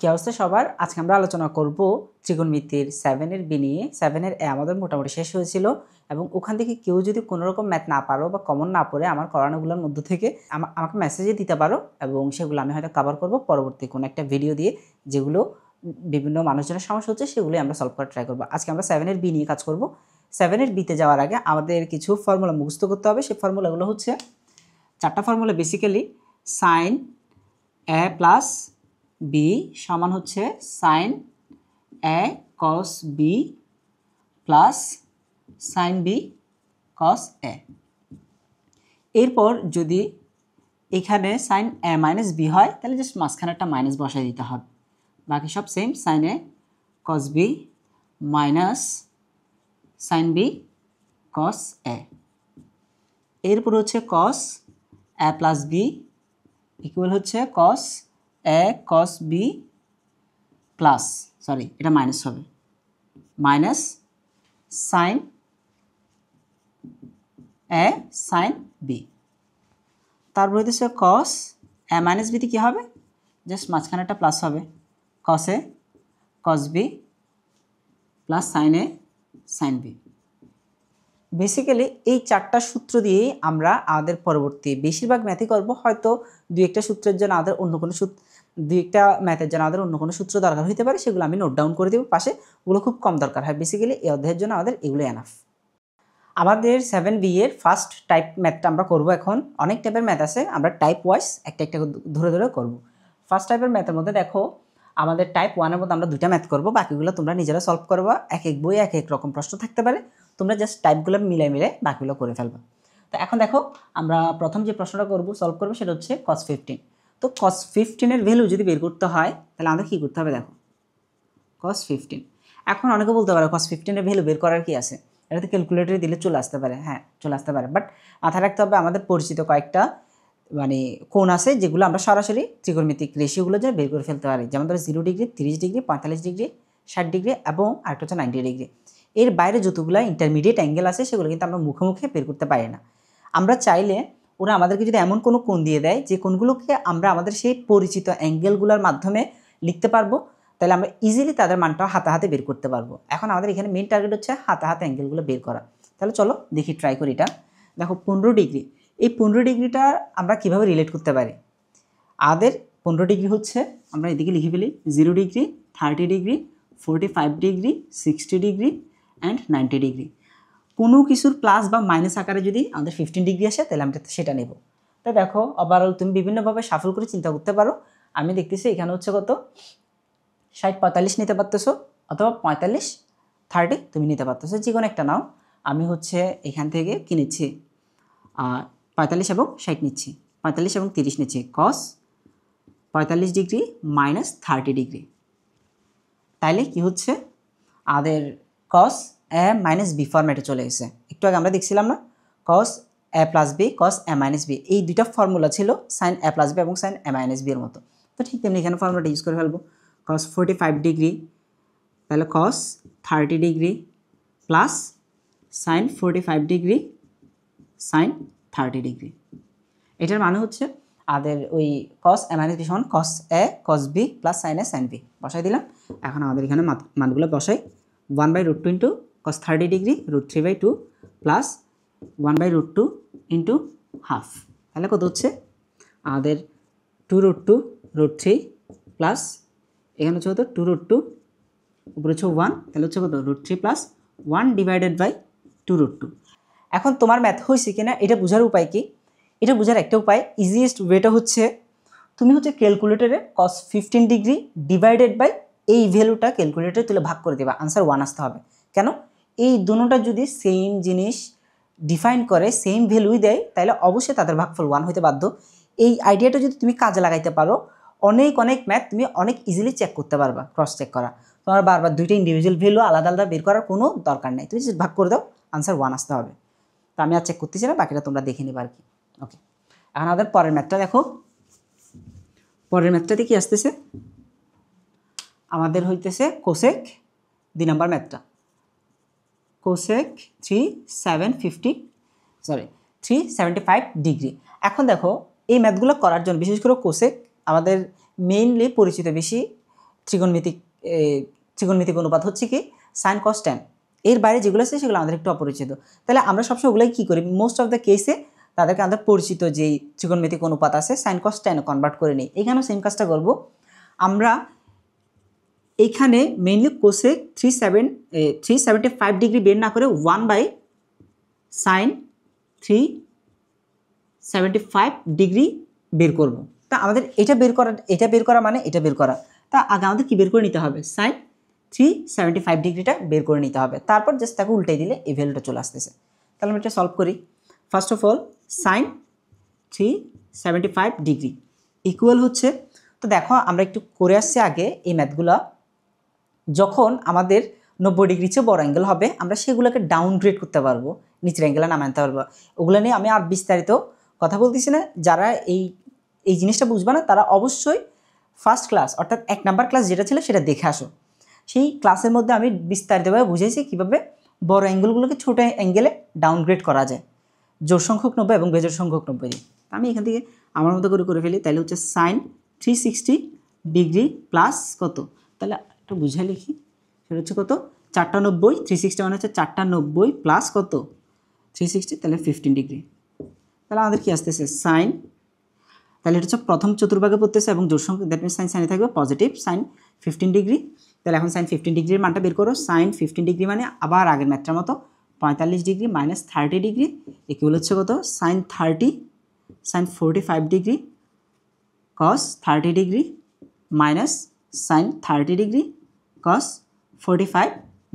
কি অবস্থা সবার? আজকে আমরা আলোচনা করব ত্রিকোণমিতির 7 এর বি নিয়ে। 7 এর এ আমাদের মোটামুটি শেষ হয়েছিল এবং ওখান থেকে কেউ যদি কোনো রকম ম্যাথ না পারো বা কমন না পড়ে আমার করানোগুলোর মধ্য থেকে আমাকে মেসেজে দিতে পারো এবং সেগুলো আমি হয়তো কভার করব পরবর্তী কোনো একটা ভিডিও দিয়ে, যেগুলো বিভিন্ন মানুষজনের সমস্যা হচ্ছে সেগুলোই আমরা সলভ করার ট্রাই করব। আজকে আমরা 7 এর বি নিয়ে কাজ করব। 7 এর বিতে যাওয়ার আগে আমাদের কিছু ফর্মুলা মুখস্থ করতে হবে। সেই ফর্মুলাগুলো হচ্ছে চারটা formula. Basically sine A plus B সমান হচ্ছে sine A cos B plus sine B cos A. এরপর যদি এখানে সাইন এ মাইনাস বি হয় তাহলে জাস্ট মাঝখানে একটা মাইনাস বসাই দিতে হবে, বাকি সব same. Sine A cos B minus sine B cos A. এরপর হচ্ছে cos A plus B equal হচ্ছে cos A cos B plus, sorry এটা মাইনাস হবে, minus sine A sine B. তারপর হচ্ছে কস এ মাইনাস বিতে কী হবে, জাস্ট মাঝখানে একটা প্লাস হবে, কস A cos B plus sign A sine B. Basically এই চারটা সূত্র দিয়েই আমরা আমাদের পরবর্তী বেশিরভাগ ম্যাথই করব। হয়তো দু একটা সূত্রের জন্য আমাদের অন্য কোনো দু একটা ম্যাথের জন্য আমাদের অন্য কোনো সূত্র দরকার হতে পারে, সেগুলো আমি নোট ডাউন করে দেবো পাশে। ওগুলো খুব কম দরকার হয়। বেসিক্যালি এই অধ্যায়ের জন্য আমাদের এগুলো এনাফ। আমাদের 7B এর ফার্স্ট টাইপ ম্যাথটা আমরা করব। এখন অনেক টাইপের ম্যাথ আছে, আমরা টাইপ ওয়াইজ একটা একটা ধরে ধরে করব। ফার্স্ট টাইপের ম্যাথের মধ্যে দেখো আমাদের টাইপ 1-এর মধ্যে আমরা দুইটা ম্যাথ করব, বাকিগুলো তোমরা নিজেরা সলভ করবা। এক এক বই এক এক রকম প্রশ্ন থাকতে পারে, তোমরা জাস্ট টাইপগুলো মিলে বাকিগুলো করে ফেলবা। তো এখন দেখো আমরা প্রথম যে প্রশ্নটা সলভ করবো সেটা হচ্ছে cos 15। তো cos 15-এর ভ্যালু যদি বের করতে হয় তাহলে আমাদের কী করতে হবে, দেখো cos 15। এখন অনেকে বলতে পারে cos 15-এর ভ্যালু বের করার কি আছে, এটা তো ক্যালকুলেটরে দিলে চলে আসতে পারে। হ্যাঁ চলে আসতে পারে, বাট মাথায় রাখতে হবে আমাদের পরিচিত কয়েকটা কোণ আছে যেগুলো আমরা সরাসরি ত্রিকোণমিতিক রেশিওগুলো যে বের করে ফেলতে পারি। যেমন ধরো 0 ডিগ্রি, 30 ডিগ্রি, 45 ডিগ্রি, 60 ডিগ্রি এবং আরেকটা হচ্ছে 90 ডিগ্রি। এর বাইরে যতগুলো ইন্টারমিডিয়েট অ্যাঙ্গেল আছে সেগুলো কিন্তু আমরা মুখে বের করতে পারি না। আমরা চাইলে ওরা আমাদেরকে যদি এমন কোনো কোণ দিয়ে দেয় যে কোণগুলোকে আমরা আমাদের সেই পরিচিত অ্যাঙ্গেলগুলোর মাধ্যমে লিখতে পারবো, তাহলে আমরা ইজিলি তাদের মানটা হাতে বের করতে পারবো। এখন আমাদের এখানে মেন টার্গেট হচ্ছে হাতে অ্যাঙ্গেলগুলো বের করা। তাহলে চলো দেখি, ট্রাই করি এটা। দেখো 15 ডিগ্রি, এই 15 ডিগ্রিটা আমরা কিভাবে রিলেট করতে পারি। আমাদের 15 ডিগ্রি হচ্ছে, আমরা এদিকে লিখে ফেলি 0 degree, 30 degree, 45 degree, 60 degree and 90 degree. কোনো কিছুর প্লাস বা মাইনাস আকারে যদি আমাদের 15 ডিগ্রি আসে তাহলে আমরা সেটা নেব। তো দেখো ওভারঅল তুমি বিভিন্নভাবে সাফল করে চিন্তা করতে পারো। আমি দেখতেছি এখানে হচ্ছে কত 60 45 নিতে পারতেছো, অথবা 45 30 তুমি নিতে পারতেছো, যে কোনো একটা নাও। আমি হচ্ছে এখান থেকে কি নিচ্ছি, 45 এবং 60 নিচ্ছি, 45 এবং 30 নিচ্ছি। cos 45 ডিগ্রি মাইনাস 30 ডিগ্রি, তাইলে কি হচ্ছে আমাদের cos a মাইনাস বি ফরম্যাটে চলে এসেছে। একটু আগে আমরা দেখছিলাম না, cos a plus B cos a minus B, এই দুইটা ফর্মুলা ছিল sin a প্লাস বি এবং sin a মাইনাস বি এর মতো। তো ঠিক তেমনি এখানে ফর্মুলাটা ইউজ করে ফেলবো। cos 45 ডিগ্রি তাহলে cos 30 degree plus sin 45 degree sin 30 degree. এটার মানে হচ্ছে আমাদের ওই cos a মাইনাস বি সমান cos a cos b plus sin a sin b বসাই দিলাম। এখন আমাদের এখানে মানগুলো বসাই। 1/√2 into cos 30 degree √3/2 plus 1/√2 into half, তাহলে কত হচ্ছে আমাদের 2√2 √3 প্লাস এখানে হচ্ছে কত 2√2 উপরে হচ্ছে 1, তাহলে হচ্ছে কত √3 প্লাস 1/2√2। এখন তোমার ম্যাথ হয়েছে কিনা এটা বোঝার উপায় কি, এটা বোঝার একটা উপায়, ইজিয়েস্ট ওয়েটা হচ্ছে তুমি হচ্ছে ক্যালকুলেটরে cos 15 ডিগ্রি ডিভাইডেড বাই এই ভ্যালুটা ক্যালকুলেটরে তুলে ভাগ করে দেবা, আনসার 1 আসতে হবে। কেন, এই দুটোটা যদি সেম জিনিস ডিফাইন করে, সেম ভ্যালুই দেয়, তাহলে অবশ্যই তাদের ভাগফল 1 হতে বাধ্য। এই আইডিয়াটা যদি তুমি কাজে লাগাইতে পারো, অনেক ম্যাথ তুমি অনেক ইজিলি চেক করতে পারবা, ক্রস চেক করা। তোমার বারবার দুইটা ইন্ডিভিজুয়াল ভ্যালু আলাদা বের করার কোনো দরকার নেই, তুমি ভাগ করে দাও, আনসার 1 আসতে হবে। তো আমি আর চেক করতেছি না, বাকিটা তোমরা দেখে নিবা আর কি। ওকে, এখন আমাদের পরের ম্যাথটা দেখো। পরের ম্যাথটাতে কি আসতেছে, আমাদের হইতেছে কোসেক 2 নম্বর ম্যাথটা, কোসেক 375 ডিগ্রি। এখন দেখো এই ম্যাথগুলো করার জন্য বিশেষ করে কোসেক আমাদের মেইনলি পরিচিত বেশি ত্রিকোণমিতিক অনুপাত হচ্ছে কি সাইন কস ট্যান। এর বাইরে যেগুলো আছে সেগুলো আমাদের একটু অপরিচিত। তাহলে আমরা সবসময় ওগুলোই কী করি, মোস্ট অফ দ্য কেসে তাদেরকে আমাদের পরিচিত যেই ত্রিকোণমিতিক অনুপাত আছে সাইন কস ট্যানে কনভার্ট করে নিই। এখানেও সেম কাজটা করব আমরা। এইখানে মেইনলি কোসেক 375 ডিগ্রি বের না করে 1/sin 375 ডিগ্রি বের করব। তা আমাদের এটা বের করা মানে এটা বের করা। তা আগে আমাদের কি বের করে নিতে হবে, সাইন 375 ডিগ্রিটা বের করে নিতে হবে। তারপর জাস্ট তাকে উল্টে দিলে এই ভ্যালুটা চলে আসতেছে। তাহলে আমরা এটা সলভ করি। First of all sine 375 degree equal হচ্ছে, তো দেখো আমরা একটু করে আসছি আগে এই ম্যাথগুলো। যখন আমাদের 90 ডিগ্রি চেয়ে বড় অ্যাঙ্গেল হবে আমরা সেগুলোকে ডাউনগ্রেড করতে পারবো, নিচের অ্যাঙ্গেলে নামাতে পারবো। ওগুলো নিয়ে আমি আর বিস্তারিত কথা বলতেছি না। যারা এই জিনিসটা বুঝবে না তারা অবশ্যই ফার্স্ট ক্লাস অর্থাৎ 1 নাম্বার ক্লাস যেটা ছিল সেটা দেখে আসো। সেই ক্লাসের মধ্যে আমি বিস্তারিতভাবে বুঝিয়েছি কীভাবে বড় অ্যাঙ্গেলগুলোকে ছোটো অ্যাঙ্গেলে ডাউনগ্রেড করা যায় জোড় সংখ্যক 90 এবং বেজোড় সংখ্যক 90 দিয়ে। আমি এখান থেকে আমার মতো করে ফেলি। তাহলে হচ্ছে সাইন 360 ডিগ্রি প্লাস কত, তাহলে একটু বুঝাই লিখি, সেটা হচ্ছে কত 4টা 90, 360 মানে হচ্ছে 4টা 90 প্লাস কত 360, তাহলে 15 ডিগ্রি। তাহলে আমাদের কি আসতেছে সাইন, তাহলে এটা হচ্ছে প্রথম চতুর্ভাগে পড়তেছে এবং জোড় সংখ্যক, দ্যাট মিনস সাইনে থাকবে পজিটিভ সাইন 15 ডিগ্রি। তাহলে এখন সাইন 15 ডিগ্রির মানটা বের করো। সাইন 15 ডিগ্রি মানে আবার আগের ম্যাথটার মতো 45 ডিগ্রি মাইনাস 30 ডিগ্রি ইকুয়াল হচ্ছে কত sine 45 degree cos 30 degree minus sine 30 degree cos 45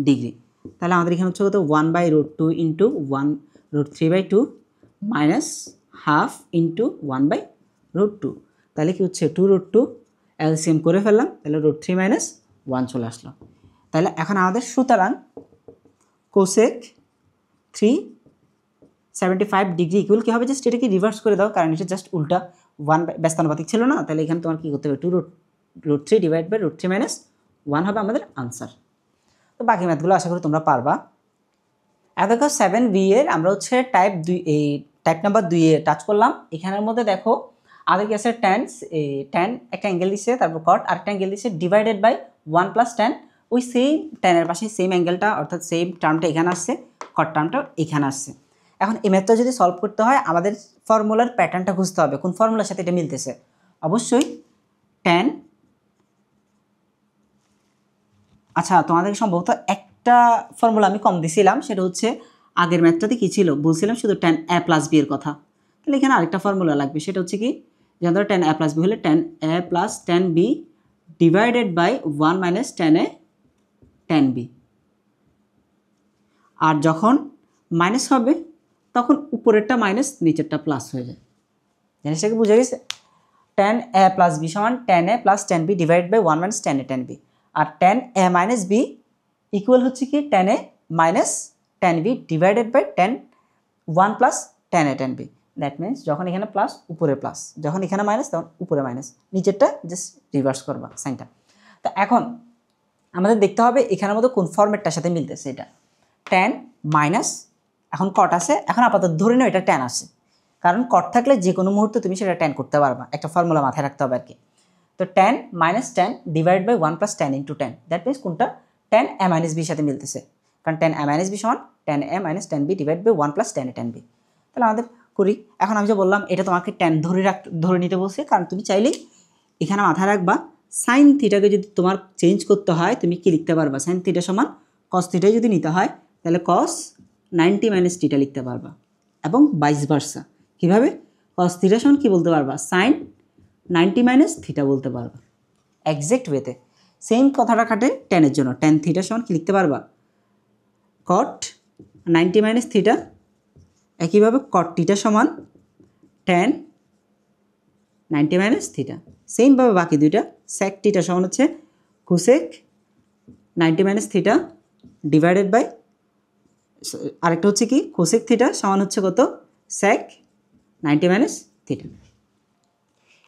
degree. তাহলে আমাদের এখানে হচ্ছে কত 1/√2 ইন্টু 1√3/2 মাইনাস হাফ ইন্টু 1/√2। তাহলে কি হচ্ছে 2√2 এলসিএম করে ফেললাম, তাহলে √3 মাইনাস 1 চলে আসলো। তাহলে এখন আমাদের সুতরাং কোসেক 375 ডিগ্রি ইকুয়াল কী হবে, জাস্ট এটাকে রিভার্স করে দাও, কারণ এটা জাস্ট উল্টা 1 ব্যস্তানুপাতিক ছিল না। তাহলে এখানে তোমার কী করতে হবে 2√3 ডিভাইড বাই √3 মাইনাস 1 হবে আমাদের আনসার। তো বাকি ম্যাথগুলো আশা করি তোমরা পারবা। দেখো 7B এর আমরা হচ্ছে টাইপ নাম্বার 2 এ টাচ করলাম। এখানের মধ্যে দেখো আমাদের কি আছে ট্যান একটা অ্যাঙ্গেল দিচ্ছে, তারপর কট আরেকটা অ্যাঙ্গেল দিচ্ছে, ডিভাইডেড বাই 1 + tan। ওই সেম ট্যানের পাশে সেম অ্যাঙ্গেলটা অর্থাৎ সেম টার্মটা এখানে আসছে, কট টার্মটা এখানে আসছে। এখন এই ম্যাথটা যদি সলভ করতে হয় আমাদের ফর্মুলার প্যাটার্নটা খুঁজতে হবে, কোন ফর্মুলার সাথে এটা মিলতেছে। অবশ্যই ট্যান, আচ্ছা তোমাদের সম্ভবত একটা ফর্মুলা আমি কম দিছিলাম, সেটা হচ্ছে আগের ম্যাথটাতে কী ছিল বলছিলাম শুধু tan a + b এর কথা। তাহলে এখানে আরেকটা ফর্মুলা লাগবে, সেটা হচ্ছে কি যেমন ধরো tan a + b হলে tan a + tan b divided by 1 - tan a tan b। আর যখন মাইনাস হবে তখন উপরেরটা মাইনাস নিচেরটা প্লাস হয়ে যায়। জিনিসটাকে বুঝে গেছে? tan a + b সমান tan a + tan b divide by 1 - tan a tan b। আর tan a - b ইকুয়াল হচ্ছে কি tan a - tan b divided by 1 + tan a tan b। That means যখন এখানে প্লাস উপরে প্লাস, যখন এখানে minus তখন উপরে মাইনাস, নিচেরটা জাস্ট রিভার্স করবা সাইনটা। তো এখন আমাদের দেখতে হবে এখানের মধ্যে কোন ফরম্যাটটার সাথে মিলতেছে। এটা tan মাইনাস, এখন কট আছে, এখন আপাতত ধরে নাও এটা tan আসে, কারণ কট থাকলে যে কোনো মুহূর্তে তুমি সেটা tan করতে পারবা, একটা ফর্মুলা মাথায় রাখতে হবে আর কি। তো tan - tan divide by 1 + tan * tan, that means কোনটা tan a - b সাথে মিলতেছে, কারণ tan a - b সমান tan a - tan b divide by 1 + tan a tan b। তাহলে আমাদের করি। এখন আমি যে বললাম এটা তোমাকে tan ধরে নিতে বলছে, কারণ তুমি চাইলেই এখানে মাথায় রাখবা সাইন থিটাকে যদি তোমার চেঞ্জ করতে হয় তুমি কি লিখতে পারবা, সাইন থিটা সমান cos থিটা যদি নিতে হয় তাহলে cos 90 - θ লিখতে পারবা, এবং ভাইস ভার্সা। কীভাবে cos থিটা সমান কী বলতে পারবা, সাইন 90 - θ বলতে পারবা এক্সাক্ট ওয়েতে। সেম কথাটা খাটে ট্যানের জন্য, tan থিটা সমান কি লিখতে পারবা cot 90 - θ। একইভাবে cot থিটা সমান tan 90 - θ। সেমভাবে বাকি দুইটা sec থিটা সমান হচ্ছে cosec 90 - θ ডিভাইডেড বাই আরেকটা হচ্ছে কি cosec থিটা সমান হচ্ছে কত sec 90 - θ।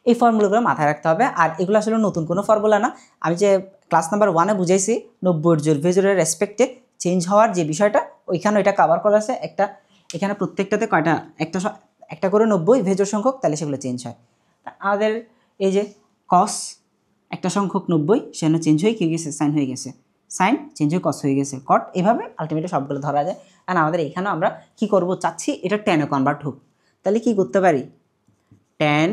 এই ফর্মুলাগুলো মাথায় রাখতে হবে। আর এগুলো আসলে নতুন কোনো ফর্মুলা না, আমি যে ক্লাস নাম্বার 1-এ বুঝাইছি 90 জোর ভেজোরের রেসপেক্টে চেঞ্জ হওয়ার যে বিষয়টা, ওইখানে এটা কভার করা আছে। একটা এখানে প্রত্যেকটাতে কয়টা একটা করে 90 ভেজোর সংখ্যক, তাহলে সেগুলো চেঞ্জ হয়। আমাদের এই যে cos একটা সংখ্যক 90 সেখানে চেঞ্জ হয়ে কী হয়ে গেছে সাইন হয়ে গেছে, সাইন চেঞ্জ হয়ে কস হয়ে গেছে কট, এভাবে আলটিমেটলি সবগুলো ধরা যায়। আর আমাদের এখানেও আমরা কি করব চাচ্ছি এটা টেনে কনভার্ট হোক, তাহলে কি করতে পারি tan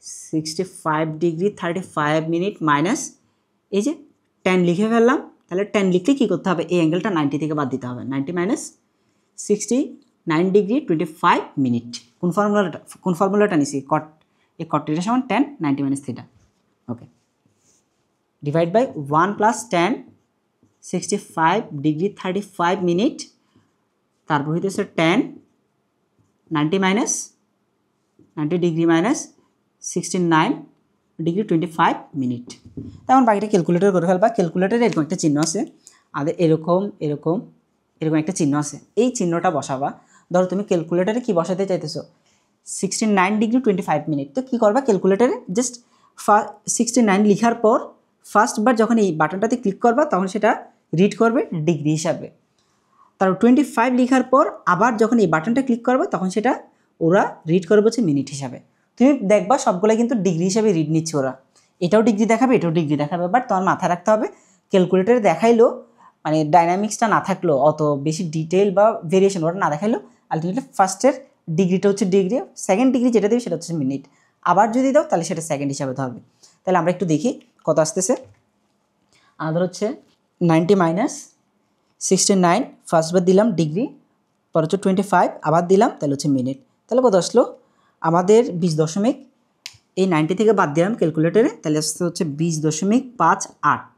65 ডিগ্রি 35 মিনিট মাইনাস এই যে tan লিখে ফেললাম, তাহলে tan লিখলে কী করতে হবে এই অ্যাঙ্গেলটা 90 থেকে বাদ দিতে হবে, 90 মাইনাস 69 ডিগ্রি 25 মিনিট। কোন ফর্মুলাটা নিছি কট, এই কট এটা সমান tan 90 minus theta. Okay, divide by 1 plus tan 65 degree 35 minute, তারপর হইতেছে tan 90 minus 90 degree minus 69 degree 25 minute. তেমন বাকিটা ক্যালকুলেটর করে ফেলবা। ক্যালকুলেটরে এরকম একটা চিহ্ন আছে, আর এরকম এরকম এরকম একটা চিহ্ন আছে, এই চিহ্নটা বসাবা। ধরো তুমি ক্যালকুলেটরে কি বসাতে চাইতেছো 69 ডিগ্রি 25 মিনিট, তো কী করবা ক্যালকুলেটরে জাস্ট 69 লিখার পর ফার্স্টবার যখন এই বাটনটাতে ক্লিক করবা তখন সেটা রিড করবে ডিগ্রি হিসাবে, তারপর 25 লিখার পর আবার যখন এই বাটনটা ক্লিক করবে তখন সেটা ওরা রিড করবে হচ্ছে মিনিট হিসাবে। তুমি দেখবা সবগুলো কিন্তু ডিগ্রি হিসাবে রিড নিচ্ছে ওরা, এটাও ডিগ্রি দেখাবে এটাও ডিগ্রি দেখাবে, বাট তোমার মাথায় রাখতে হবে ক্যালকুলেটরে দেখাইলো মানে ডাইনামিক্সটা না থাকলো, অত বেশি ডিটেল বা ভেরিয়েশন ওরা না দেখাইলো, আলটিমেটলি ফার্স্টের ডিগ্রিটা হচ্ছে ডিগ্রি, সেকেন্ড ডিগ্রি যেটা দেবে সেটা হচ্ছে মিনিট, আবার যদি দাও তাহলে সেটা সেকেন্ড হিসাবে ধরবে। তাহলে আমরা একটু দেখি কত আসতেছে। আমাদের হচ্ছে 90 মাইনাস 69 ফার্স্টবার দিলাম ডিগ্রি, পর হচ্ছে 25 আবার দিলাম, তাহলে হচ্ছে মিনিট। তাহলে কত আসলো আমাদের 20 দশমিক, এই 90 থেকে বাদ দিলাম ক্যালকুলেটরে, তাহলে আসতে হচ্ছে 20.58।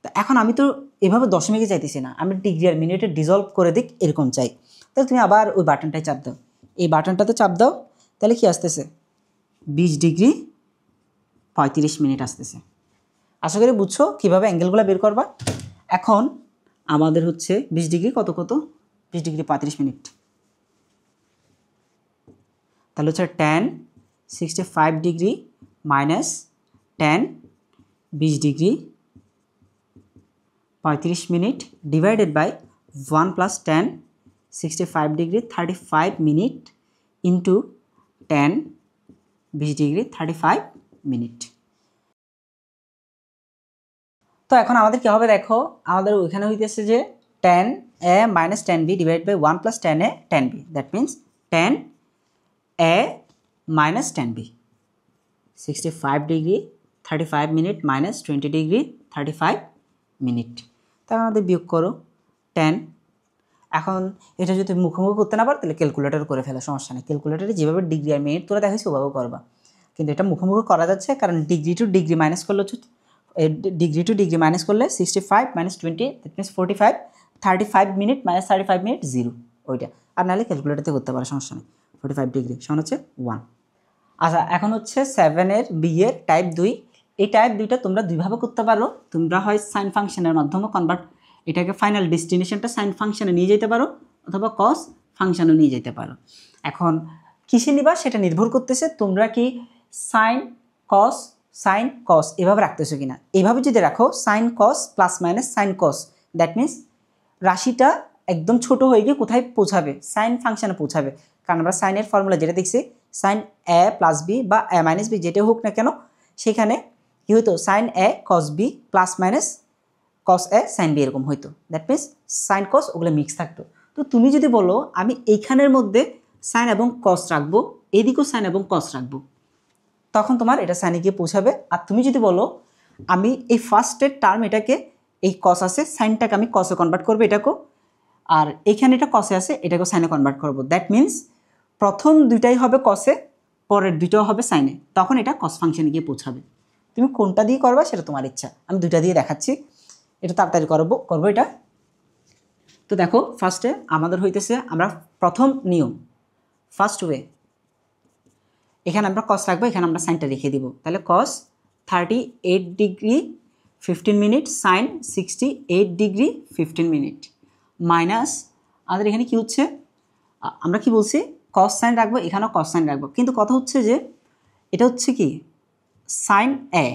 তো এখন আমি তো এভাবে দশমিকে চাইতেছি না, আমি ডিগ্রি আর মিনিটে ডিজলভ করে দিক এরকম চাই। তাহলে তুমি আবার ওই বাটনটায় চাপ দাও, এই বাটনটাতে চাপ দাও, তাহলে কি আসতেছে 20 ডিগ্রি 35 মিনিট আসতেছে। আশা করি বুঝছো কীভাবে অ্যাঙ্গেলগুলো বের করবা। এখন আমাদের হচ্ছে 20 ডিগ্রি কত 20 ডিগ্রি 35 মিনিট, তাহলে হচ্ছে tan 65 degree minus tan 20 degree 35 minute divided by 1 plus tan 65 degree 35 minute into tan 20 degree 35 minute. তো এখন আমাদের কী হবে দেখো, আমাদের ওইখানে হইতেছে যে tan a minus tan b divide by 1 plus tan a tan b, that means tan a minus tan b 65 degree 35 minute minus 20 degree 35 minute. তাহলে আমাদের বিয়োগ করো tan। এখন এটা যদি মুখোমুখি করতে না পারো তাহলে ক্যালকুলেটর করে ফেলা, সমস্যা নেই। ক্যালকুলেটরে যেভাবে ডিগ্রি আর মিনিট তোরা দেখাইছি ওভাবে করবা, কিন্তু এটা মুখোমুখি করা যাচ্ছে কারণ ডিগ্রি টু ডিগ্রি মাইনাস করলে হচ্ছে ডিগ্রি টু ডিগ্রি মাইনাস করলে 65 minus 20 that means 45, 35 minute minus 35 minute 0 ওইটা, আর নাহলে ক্যালকুলেটরতে করতে পারো সমস্যা নেই। 45 ডিগ্রি সমান হচ্ছে 1। আচ্ছা এখন হচ্ছে 7-এর বি এর টাইপ 2, এই টাইপ 2টা তোমরা দুইভাবে করতে পারো, তোমরা হয় সাইন ফাংশনের মাধ্যমে কনভার্ট এটাকে ফাইনাল ডেস্টিনেশনটা সাইন ফাংশনে নিয়ে যেতে পারো অথবা কস ফাংশনে নিয়ে যেতে পারো। এখন কিসে নিবা সেটা নির্ভর করতেছে তোমরা কি সাইন কস এভাবে রাখতেছো কিনা। এভাবে যদি রাখো sign cos plus minus sine cos, that means রাশিটা একদম ছোট হয়ে গিয়ে কোথায় পৌঁছাবে সাইন ফাংশনে পৌঁছাবে, কারণ আমরা সাইনের ফর্মুলা যেটা দেখছি সাইন এ প্লাস বি বা এ মাইনাস বি যেটা হোক না কেন সেখানে কী হইতো sine A cos B plus minus cos A sine B এরকম হইতো, দ্যাট মিনস সাইন কস ওগুলো মিক্স থাকতো। তো তুমি যদি বলো আমি এইখানের মধ্যে সাইন এবং কস রাখবো, এদিকেও সাইন এবং কস রাখবো, তখন তোমার এটা সাইনে গিয়ে পৌঁছাবে। আর তুমি যদি বলো আমি এই ফার্স্টের টার্ম এটাকে এই কস আছে সাইনটাকে আমি কসে কনভার্ট করবো এটাকেও, আর এইখানে এটা কসে আছে এটাকেও সাইনে কনভার্ট করবো, দ্যাট মিনস প্রথম দুইটাই হবে কসে পরের দুইটাও হবে সাইনে, তখন এটা কস ফাংশনে গিয়ে পৌঁছাবে। তুমি কোনটা দিয়ে করবা সেটা তোমার ইচ্ছা, আমি দুইটা দিয়ে দেখাচ্ছি, এটা তাড়াতাড়ি করবো এটা। তো দেখো ফার্স্টে আমাদের হইতেছে আমরা প্রথম নিয়ম ফার্স্ট ওয়ে, এখানে আমরা কস রাখবো, এখানে আমরা সাইনটা রেখে দিব, তাহলে cos 38 degree 15 minute sine 68 degree 15 minute minus আমাদের এখানে কি হচ্ছে আমরা কি বলছি কস সাইন রাখবো, এখানেও কস সাইন রাখবো, কিন্তু কথা হচ্ছে যে এটা হচ্ছে কি সাইন এ,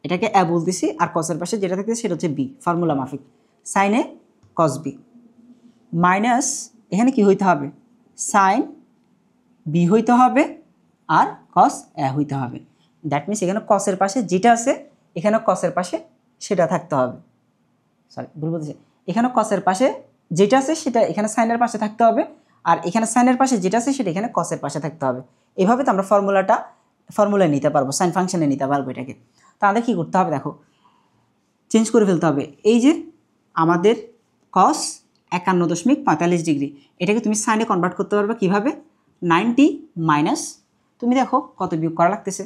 এটাকে এ বলতেছি, আর কসের পাশে যেটা থাকতেছে সেটা হচ্ছে বি ফর্মুলা মাফিক sign A cos B minus এখানে কি হইতে হবে সাইন বি হইতে হবে আর কস এ হইতে হবে, দ্যাট মিনস এখানে কসের পাশে যেটা আছে এখানে কসের পাশে সেটা থাকতে হবে, সরি ভুল বলছি, এখানে কসের পাশে যেটা আছে সেটা এখানে সাইনের পাশে থাকতে হবে, আর এখানে সাইনের পাশে যেটা আছে সেটা এখানে কসের পাশে থাকতে হবে। এভাবে তো আমরা ফর্মুলায় নিতে পারবো, সাইন ফাংশনে নিতে পারবো এটাকে। তাহলে কী করতে হবে দেখো, চেঞ্জ করে ফেলতে হবে। এই যে আমাদের কস 51.45 ডিগ্রি, এটাকে তুমি সাইনে কনভার্ট করতে পারবে কীভাবে, 90 মাইনাস, তুমি দেখো কত বিয়োগ করা লাগতেছে,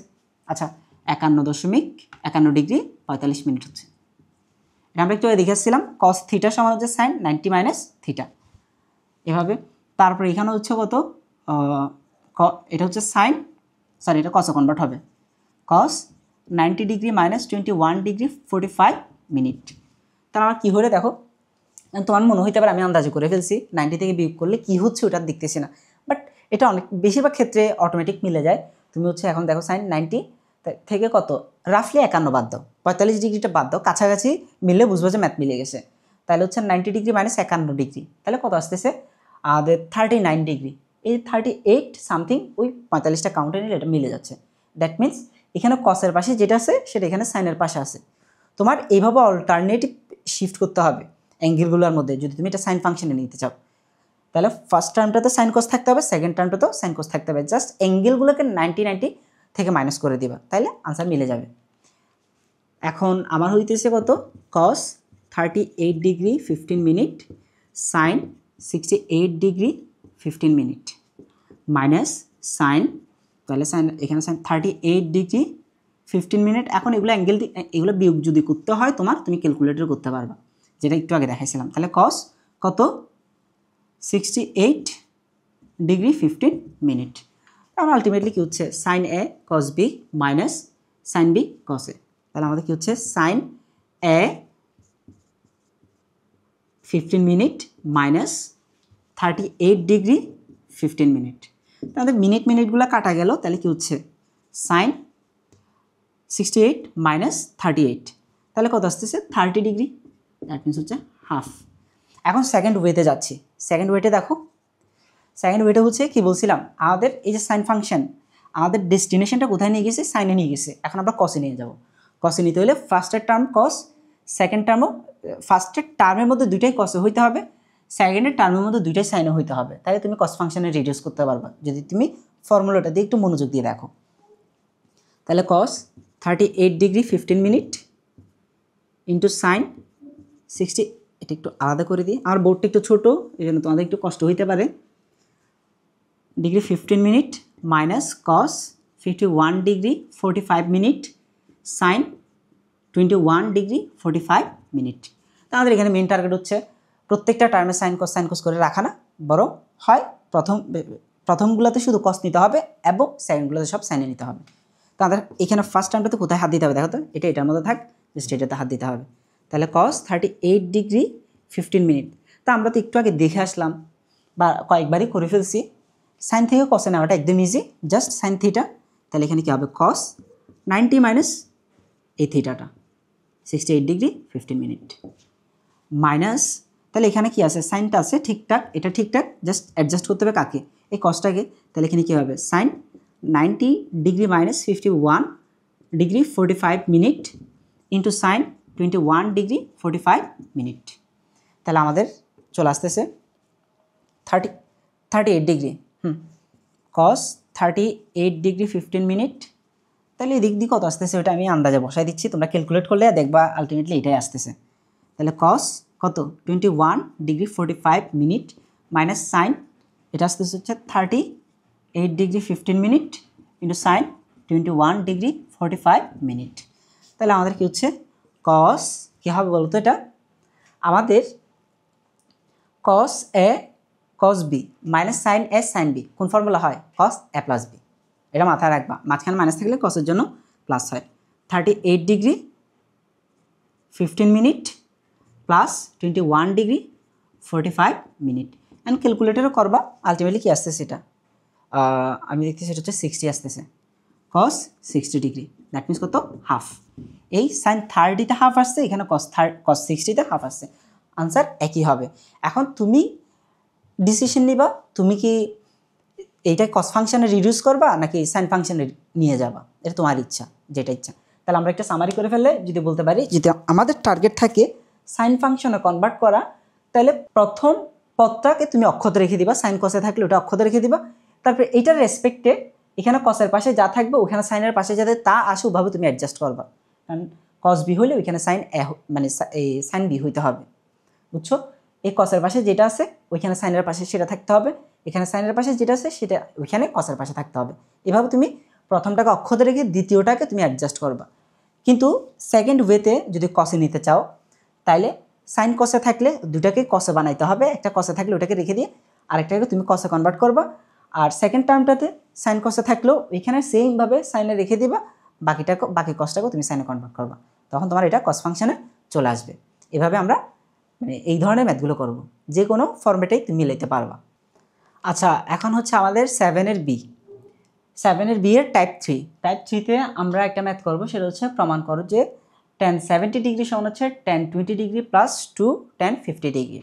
আচ্ছা 51.51 ডিগ্রি 45 মিনিট হচ্ছে। এটা আমরা একটু দেখে আসছিলাম, কস থিটা সমান হচ্ছে সাইন 90 মাইনাস থিটা, এভাবে। তারপরে এখানে হচ্ছে কত, এটা হচ্ছে সাইন, সরি এটা কসে কনভার্ট হবে, কস 90 ডিগ্রি মাইনাস 21 ডিগ্রি 45 মিনিট। তাহলে আমার কী হলে দেখো, তোমার মনে হইতে পারে আমি আন্দাজে করে ফেলছি, 90 থেকে বিয়োগ করলে কী হচ্ছে ওটা দেখতেছি না, বাট এটা অনেক বেশিরভাগ ক্ষেত্রে অটোমেটিক মিলে যায়। তুমি হচ্ছে এখন দেখো সাইন 90 থেকে কত রাফলি 51 বাদ দাও, 45 ডিগ্রিটা বাদ দাও, কাছাকাছি মিললে বুঝবো যে ম্যাথ মিলে গেছে। তাহলে হচ্ছে 90 ডিগ্রি মাইনাস 51 ডিগ্রি, তাহলে কত আসতেছে আমাদের 39 ডিগ্রি, এই 38 সামথিং, ওই 45টা কাউন্টে নিলে এটা মিলে যাচ্ছে। দ্যাট মিনস এখানে কসের পাশে যেটা আছে সেটা এখানে সাইনের পাশে আছে। তোমার এইভাবে অল্টারনেটিভ শিফট করতে হবে অ্যাঙ্গেলগুলোর মধ্যে, যদি তুমি এটা সাইন ফাংশনে নিতে চাও। তাহলে ফার্স্ট টার্মটাতে সাইন কস থাকতে হবে, সেকেন্ড টার্মটাতেও সাইন কস থাকতে হবে, জাস্ট অ্যাঙ্গেলগুলোকে 90 থেকে মাইনাস করে দিবা, তাইলে আনসার মিলে যাবে। এখন আমার হইতেছে কত, cos 38 degree 15 minute sine 68 degree 15 minute minus sine, তাহলে সাইন এখানে সাইন 38 ডিগ্রি 15 মিনিট। এখন এগুলো অ্যাঙ্গেল এগুলো বিয়োগ যদি করতে হয় তোমার, তুমি ক্যালকুলেটর করতে পারবা, যেটা একটু আগে দেখাইছিলাম। তাহলে কস কত 68 ডিগ্রি 15 মিনিট। এখন আলটিমেটলি কী হচ্ছে, sine A cos B minus sine B cos A. তাহলে আমাদের কী হচ্ছে, sine A 15 minute minus 38 degree 15 minute. তাহলে মিনিটগুলো কাটা গেল, তাহলে কী হচ্ছে, সাইন 68 মাইনাস 38, তাহলে কত আসতেছে 30 ডিগ্রি, দ্যাট মিনস হচ্ছে হাফ। এখন সেকেন্ড ওয়েতে যাচ্ছি। সেকেন্ড ওয়েতে দেখো, সেকেন্ড ওয়েতে হচ্ছে কি বলছিলাম, আমাদের এই যে সাইন ফাংশন আমাদের ডেস্টিনেশনটা কোথায় নিয়ে গেছে, সাইনে নিয়ে গেছে। এখন আমরা কসে নিয়ে যাব। কসে নিতে হলে ফার্স্টের টার্ম কস, সেকেন্ড টার্মও ফার্স্টের টার্মের মধ্যে দুইটাই কসে হইতে হবে, সেকেন্ডের টার্মের মধ্যে দুইটাই সাইনে হইতে হবে, তাহলে তুমি কস ফাংশনে রিডিউস করতে পারবা যদি তুমি ফর্মুলাটা দিয়ে একটু মনোযোগ দিয়ে দেখো। তাহলে cos 38 degree 15 minute into sign 60, এটা একটু আলাদা করে দিই, আমার বোর্ডটা একটু ছোটো এই জন্য তোমাদের একটু কষ্ট হইতে পারে, degree 15 minute minus cos 51 degree 45 minute sine 21 degree 45 minute. তাহলে এখানে মেন টার্গেট হচ্ছে প্রত্যেকটা টার্মে সাইন কস করে রাখা না, বরং হয় প্রথমগুলোতে শুধু কস নিতে হবে এবং সেকেন্ডগুলোতে সব সাইনে নিতে হবে। তাদের এখানে ফার্স্ট টার্মটাতে কোথায় হাত দিতে হবে দেখো তো, এটার মধ্যে থাক, জাস্ট এটাতে হাত দিতে হবে। তাহলে কস 38 ডিগ্রি 15 মিনিট। তা আমরা তো একটু আগে দেখে আসলাম বা কয়েকবারই করে ফেলছি, সাইন থেকে কসে নেওয়াটা একদম ইজি, জাস্ট সাইন থিটা। তাহলে এখানে কী হবে, কস 90 মাইনাস এই থিটাটা 68 ডিগ্রি 15 মিনিট মাইনাস, তাহলে এখানে কি আছে, সাইনটা আছে ঠিকঠাক, এটা ঠিকঠাক, জাস্ট অ্যাডজাস্ট করতে হবে কাকে, এই কসটাকে। তাহলে এখানে কী হবে, sine 90 degree minus 51 degree 45 minute into sine 21 degree 45 minute. তাহলে আমাদের চলে আসতেছে 38 ডিগ্রি, কস 38 ডিগ্রি 15 মিনিট। তাহলে এদিক দিয়ে কত আসতেছে ওটা আমি আন্দাজে বসাই দিচ্ছি, তোমরা ক্যালকুলেট করলে দেখবা আলটিমেটলি এটাই আসতেছে। তাহলে কস কত 21 ডিগ্রি 45 মিনিট মাইনাস সাইন, এটা আসতেছে হচ্ছে 38 degree 15 minute into sine 21 degree 45 minute. তাহলে আমাদের কী হচ্ছে, কস কী হবে বলতো, এটা আমাদের কস A cos B minus sine A sine B কোন ফর্মুলা হয়, কস এ প্লাস বি, এটা মাথায় রাখবা, মাঝখানে মাইনাস থাকলে কসের জন্য প্লাস হয়। 38 degree 15 minute plus 21 degree 45 minute, and ক্যালকুলেটারও করবা, আলটিমেটলি কী আসতেছে এটা, আমি দেখতেছি এটা হচ্ছে 60 আসতেছে, কস 60 ডিগ্রি, দ্যাট মিনস কত, হাফ। এই সাইন 30তে হাফ আসছে, এখানে কস 60তে হাফ আসছে, আনসার একই হবে। এখন তুমি ডিসিশন নিবা, তুমি কি এইটা কস ফাংশনে রিডিউস করবা নাকি সাইন ফাংশনে নিয়ে যাবা, এটা তোমার ইচ্ছা, যেটা ইচ্ছা। তাহলে আমরা একটা সামারি করে ফেললে যদি বলতে পারি, যদি আমাদের টার্গেট থাকে সাইন ফাংশনে কনভার্ট করা, তাহলে প্রথম পদটাকে তুমি অক্ষত রেখে দিবা, সাইন কসে থাকলে ওটা অক্ষত রেখে দিবা, তারপরে এইটার রেসপেক্টে এখানে কসের পাশে যা থাকবে ওখানে সাইনের পাশে যাতে তা আসে ওভাবে তুমি অ্যাডজাস্ট করবা, কারণ কস বি হলে ওইখানে সাইন এ মানে এই সাইন বি হইতে হবে, বুঝছো? এই কসের পাশে যেটা আছে ওইখানে সাইনের পাশে সেটা থাকতে হবে, এখানে সাইনের পাশে যেটা আছে সেটা ওইখানে কসের পাশে থাকতে হবে। এভাবে তুমি প্রথমটাকে অক্ষত রেখে দ্বিতীয়টাকে তুমি অ্যাডজাস্ট করবা। কিন্তু সেকেন্ড ওয়েতে যদি কসে নিতে চাও তাইলে সাইন কসে থাকলে দুটাকে কসে বানাইতে হবে, একটা কসে থাকলে ওটাকে রেখে দিয়ে আরেকটাকে তুমি কসে কনভার্ট করবা, আর সেকেন্ড টার্মটাতে সাইন কসে থাকলেও এখানে সেমভাবে সাইনে রেখে দিবা, বাকি কসটাকেও তুমি সাইনে কনভার্ট করবা, তখন তোমার এটা কস ফাংশনে চলে আসবে। এভাবে আমরা মানে এই ধরনের ম্যাথগুলো করব, যে কোনো ফর্মেটেই তুমি মিলাইতে পারবা। আচ্ছা, এখন হচ্ছে আমাদের 7-এর বি। 7-এর বি এর টাইপ 3। টাইপ 3-তে আমরা একটা ম্যাথ করব, সেটা হচ্ছে প্রমাণ করো যে tan 70 ডিগ্রি সমান হচ্ছে tan 20 degree plus 2 tan 50 degree.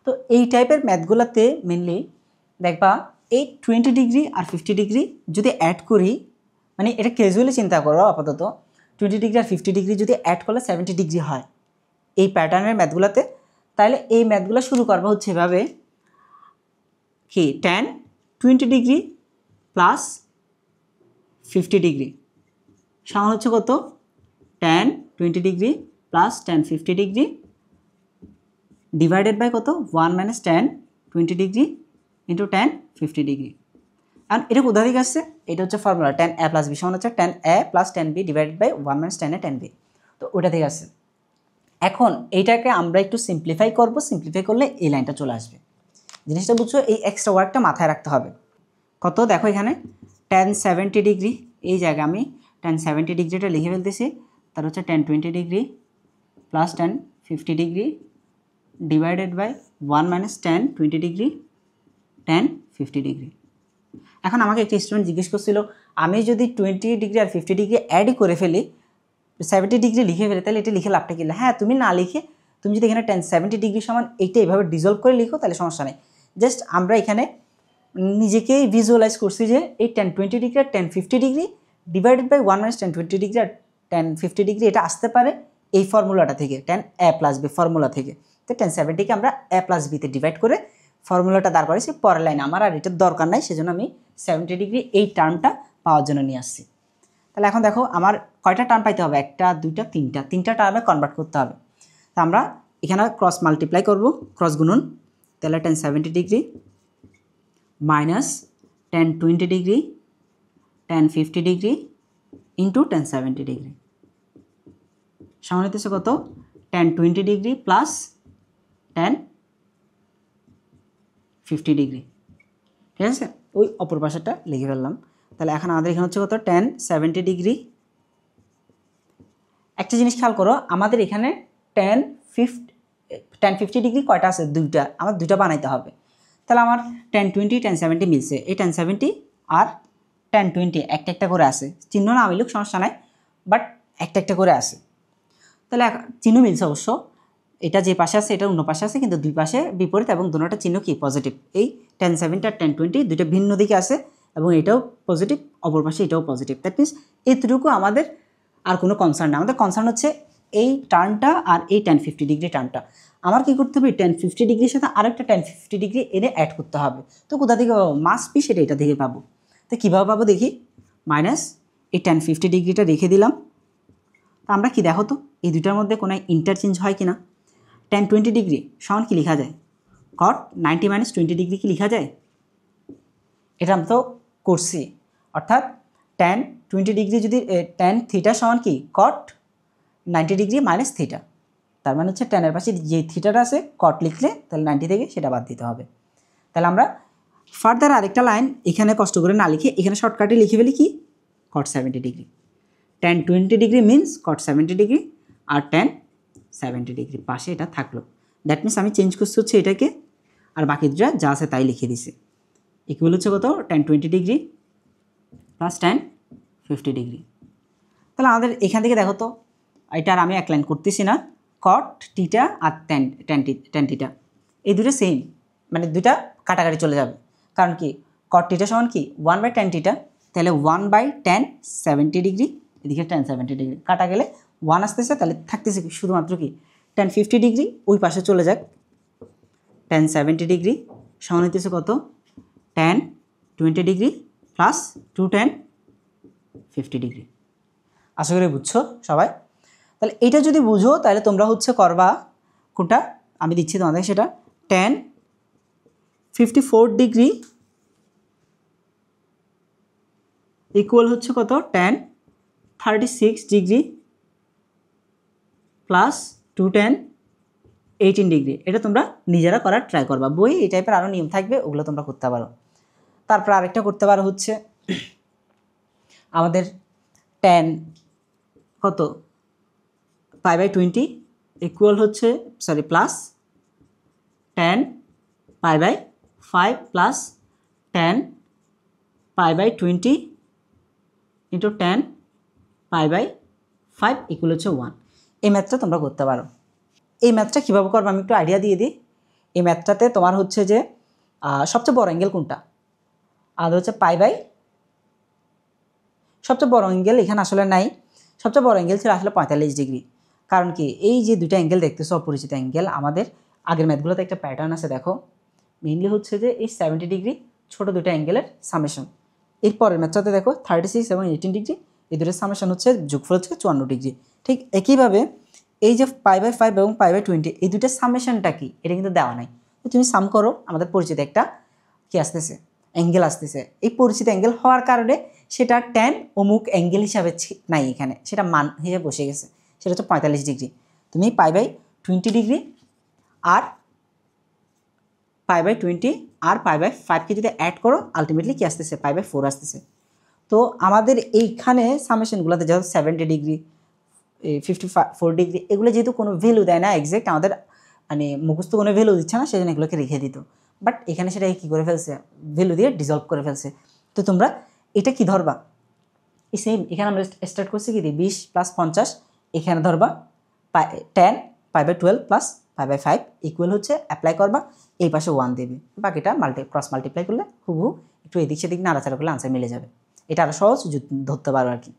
তো এই টাইপের ম্যাথগুলোতে মেনলি দেখবা এই 20 ডিগ্রি আর 50 ডিগ্রি যদি অ্যাড করি, মানে এটা ক্যাজুয়ালি চিন্তা করো আপাতত, 20 ডিগ্রি আর 50 ডিগ্রি যদি অ্যাড করলে 70 ডিগ্রি হয় এই প্যাটার্নের ম্যাথগুলোতে, তাহলে এই ম্যাথগুলো শুরু করবো হচ্ছে এভাবে কি tan 20 ডিগ্রি প্লাস 50 ডিগ্রি সমান হচ্ছে কত, tan 20 degree plus tan 50 degree divided by কত, 1 minus tan 20 degree into tan 50 degree. কারণ এটা কোথা থেকে আসছে, এটা হচ্ছে formula tan a plus B সমান হচ্ছে tan a plus tan b divided by 1 minus tan a tan b, তো ওটা থেকে আসছে। এখন এইটাকে আমরা একটু সিম্পলিফাই করব, সিম্পলিফাই করলে এই লাইনটা চলে আসবে। জিনিসটা বুঝছো, এই এক্সট্রা ওয়ার্কটা মাথায় রাখতে হবে। কত দেখো এখানে tan 70 ডিগ্রি, এই জায়গায় আমি tan 70 ডিগ্রিটা লিখে ফেলতেছি, তার হচ্ছে tan 20 degree plus tan 50 degree divided by 1 minus tan 20 degree tan 50 degree. এখন আমাকে একটা স্টুডেন্ট জিজ্ঞেস করছিল, আমি যদি 20 ডিগ্রি আর 50 ডিগ্রি অ্যাড করে ফেলি 70 ডিগ্রি লিখে ফেলে, তাহলে এটা লিখে লাভটা কি? হ্যাঁ, তুমি না লিখে তুমি যদি এখানে tan 70 ডিগ্রি সমান এইটা এভাবে ডিজলভ করে লিখো তাহলে সমস্যা নেই। জাস্ট আমরা এখানে নিজেকেই ভিজুয়ালাইজ করছি যে এই tan 20 ডিগ্রি আর tan 50 degree divided by 1 minus tan 20 degree আর tan 50 ডিগ্রি এটা আসতে পারে এই ফর্মুলাটা থেকে, tan a plus B formula থেকে। তো tan 70কে আমরা a প্লাস বিতে ডিভাইড করে ফর্মুলাটা দাঁড় করেছি পরের লাইনে, আমার আর এটার দরকার নাই, সেজন্য আমি 70 ডিগ্রি এই টার্মটা পাওয়ার জন্য নিয়ে আসছি। তাহলে এখন দেখো আমার কয়টা টার্ম পাইতে হবে, একটা দুইটা তিনটা টার্মে কনভার্ট করতে হবে। তো আমরা এখানে ক্রস মাল্টিপ্লাই করব, ক্রস গুণন, তাহলে tan 70 degree minus tan 20 degree tan 50 degree into tan 70 degree সমান হতেছে কত, tan 20 degree plus tan 50 degree. ঠিক আছে, ওই অপর পাশেটা লিখে ফেললাম। তাহলে এখন আমাদের এখানে হচ্ছে কত, tan 70 ডিগ্রি। একটা জিনিস খেয়াল করো, আমাদের এখানে tan 50 ডিগ্রি কয়টা আছে, দুইটা, আমার দুইটা বানাইতে হবে। তাহলে আমার tan 20 tan 70 মিলছে, এই tan 70 আর tan 20 একটা একটা করে আছে, চিহ্ন না মিলুক সমস্যা নাই, বাট একটা একটা করে আছে। তাহলে চিহ্ন মিলছে অবশ্য, এটা যে পাশে আছে এটা অন্য পাশে আছে, কিন্তু দুই পাশে বিপরীত এবং দুটোটা চিহ্ন কি পজিটিভ। এই tan 70 আর tan 20 দুইটা ভিন্ন দিকে আছে এবং এটাও পজিটিভ, অপর পাশে এটাও পজিটিভ। দ্যাট মিনস এইটুকু আমাদের আর কোনো কনসার্ন না, আমাদের কনসার্ন হচ্ছে এই টার্নটা আর এই tan 50 ডিগ্রি টার্নটা। আমার কী করতে হবে, tan 50 ডিগ্রির সাথে আরেকটা tan 50 ডিগ্রি এনে অ্যাড করতে হবে। তো কোথা থেকে পাবো, মাস্ট বি সেটা এটা থেকে পাবো। তো কীভাবে পাবো দেখি, মাইনাস এই tan 50 ডিগ্রিটা রেখে দিলাম। তো আমরা কি দেখো তো এই দুটার মধ্যে কোনো ইন্টারচেঞ্জ হয় কি না। tan 20 ডিগ্রি সমান কি লেখা যায়, cot 90 মাইনাস 20 ডিগ্রি কি লেখা যায়, এটা আমি তো করছি। অর্থাৎ tan 20 ডিগ্রি যদি tan থিটা সমান কি cot 90 ডিগ্রি মাইনাস থিটা, তার মানে হচ্ছে ট্যানের পাশে যে থিটাটা আছে cot লিখলে তাহলে 90 থেকে সেটা বাদ দিতে হবে। তাহলে আমরা ফার্দার আরেকটা লাইন এখানে কষ্ট করে না লিখে এখানে শর্টকাটে লিখে ফেলি কি, cot 70 degree. tan 20 degree means cot 70 degree আর tan 70 ডিগ্রি পাশে এটা থাকলো। দ্যাট মিনস আমি চেঞ্জ করতে হচ্ছে এটাকে, আর বাকি দুটা যা আছে তাই লিখে দিছি। ইকুয়াল হচ্ছে কত, tan 20 degree plus tan 50 degree. তাহলে আমাদের এখান থেকে দেখো তো, এটা আর আমি এক লাইন করতেছি না, cot টিটা আর tan টিটা এই দুটো সেম, মানে দুটা কাটাকাটি চলে যাবে। কারণ কি cot টিটা সমান কি 1/tan টিটা, তাহলে 1/tan 70 ডিগ্রি এদিকে tan 70 ডিগ্রি কাটা গেলে 1 আসতেছে, তাহলে থাকতেছে শুধুমাত্র কি tan 50 ডিগ্রি, ওই পাশে চলে যাক। tan 70 ডিগ্রি সমান হইতেছে কত, tan 20 degree plus 2 tan 50 degree. আশা করি বুঝছো সবাই। তাহলে এটা যদি বুঝো তাহলে তোমরা হচ্ছে করবা কোনটা, আমি দিচ্ছি তোমাদের সেটা, tan 54 ডিগ্রি ইকুয়াল হচ্ছে কত, tan 36 degree plus 2 tan 18 degree. এটা তোমরা নিজেরা করার ট্রাই করবা, বই এই টাইপের আরও নিয়ম থাকবে, ওগুলো তোমরা করতে পারো। তারপর আরেকটা করতে পারো হচ্ছে আমাদের tan কত π/20 ইকুয়াল হচ্ছে plus tan π/5 plus tan π/20 into tan π/5 equal হচ্ছে 1। এই ম্যাথটা তোমরা করতে পারো। এই ম্যাথটা কীভাবে করবো আমি একটু আইডিয়া দিয়ে দিই। এই ম্যাথটাতে তোমার হচ্ছে যে সবচেয়ে বড় অ্যাঙ্গেল কোনটা, আর হচ্ছে সবচেয়ে বড় অ্যাঙ্গেল এখানে আসলে নাই, সবচেয়ে বড় অ্যাঙ্গেল ছিল আসলে 45 ডিগ্রি। কারণ কি, এই যে দুটো অ্যাঙ্গেল দেখতেছো অপরিচিত অ্যাঙ্গেল, আমাদের আগের ম্যাথগুলোতে একটা প্যাটার্ন আছে দেখো, মেইনলি হচ্ছে যে এই 70 ডিগ্রি ছোটো দুটো অ্যাঙ্গেলের সামেশন। এরপরের ম্যাথটাতে দেখো 36 এবং 18 ডিগ্রি, এই দুটোর সামেশন হচ্ছে যোগফল হচ্ছে 54 ডিগ্রি। ঠিক একইভাবে এই যে π/5 এবং π/20 এই দুটোর সামেশনটা কি, এটা কিন্তু দেওয়া নাই। তো তুমি সাম করো, আমাদের পরিচিত একটা কি আসতেছে, অ্যাঙ্গেল আসতেছে। এই পরিচিত অ্যাঙ্গেল হওয়ার কারণে সেটা ট্যান অমুক অ্যাঙ্গেল হিসাবে নাই, এখানে সেটা মান হিসেবে বসে গেছে, সেটা হচ্ছে 45 ডিগ্রি। তুমি π/20 ডিগ্রি আর π/20 আর π/5কে যদি অ্যাড করো, আলটিমেটলি কি আসতেছে, π/4 আসতেছে। তো আমাদের এইখানে সামেশনগুলোতে যেহেতু 70 ডিগ্রি 54 ডিগ্রি এগুলো যেহেতু কোনো ভ্যালু দেয় না এক্সাক্ট, আমাদের মানে মুখস্থ কোনো ভ্যালু দিচ্ছে না, সেজন্য এগুলোকে রেখে দিত। বাট এখানে সেটা কী করে ফেলছে, ভ্যালু দিয়ে ডিজলভ করে ফেলছে। তো তোমরা এটা কি ধরবা, এই সেম এখানে আমরা স্টার্ট করছি কি দিয়ে 20 + 50, এখানে ধরবা tan π/12 প্লাস π/5 ইকুয়াল হচ্ছে অ্যাপ্লাই করবা, এই পাশে 1 দেবে, বাকিটা ক্রস মাল্টিপ্লাই করলে হুবহু একটু এদিক সেদিক নাড়াচাড়া করলে আনসার মিলে যাবে। এটা আরও সহজ ধরতে পারো আর কি।